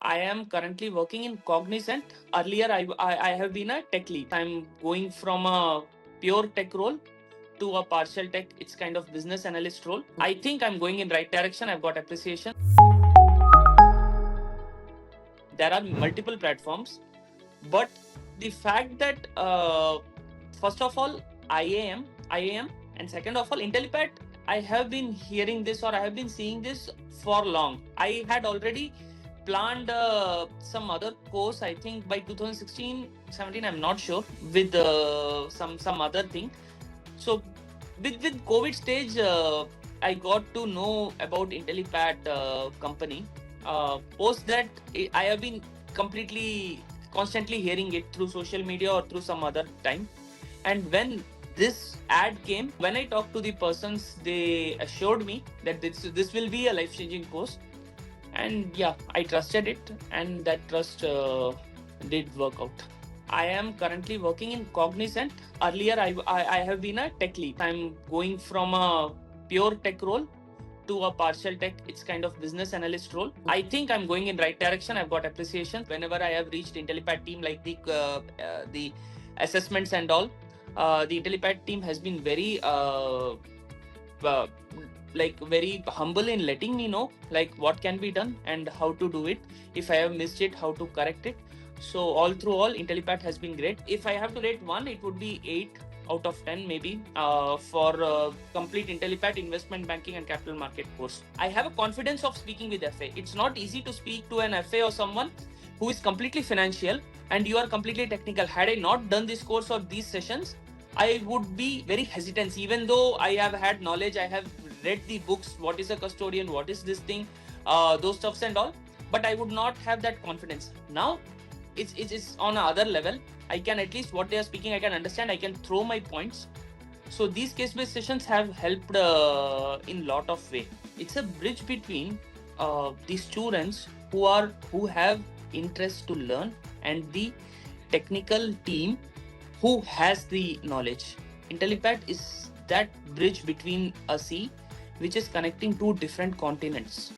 I am currently working in Cognizant. Earlier, I have been a tech lead. I'm going from a pure tech role to a partial tech. It's kind of business analyst role. I think I'm going in right direction. I've got appreciation. There are multiple platforms, but the fact that first of all, IAM, and second of all, IntelliPat. I have been hearing this or I have been seeing this for long. I had already planned some other course, I think by 2016 17, I'm not sure, with some other thing. So with COVID stage, I got to know about IntelliPat company. Post that, I have been completely constantly hearing it through social media or through some other time. And when this ad came, when I talked to the persons, they assured me that this will be a life changing course. And yeah, I trusted it, and that trust did work out. I am currently working in Cognizant. Earlier, I have been a tech lead. I'm going from a pure tech role to a partial tech. It's kind of business analyst role. I think I'm going in right direction. I've got appreciation whenever I have reached IntelliPat team, like the assessments and all. The IntelliPat team has been very uh, very humble in letting me know like what can be done and how to do it. If I have missed it, how to correct it. So all through all, IntelliPat has been great. If I have to rate one, it would be 8 out of 10 maybe for complete IntelliPat investment banking and capital market course. I have a confidence of speaking with FA. It's not easy to speak to an FA or someone who is completely financial and you are completely technical. Had I not done this course or these sessions, I would be very hesitant. Even though I have had knowledge, I have read the books, what is a custodian, what is this thing, those stuffs and all, but I would not have that confidence. Now it's on another level. I can, at least what they are speaking, I can understand, I can throw my points. So these case-based sessions have helped in lot of way. It's a bridge between the students who have interest to learn and the technical team who has the knowledge. IntelliPat is that bridge between a sea which is connecting two different continents.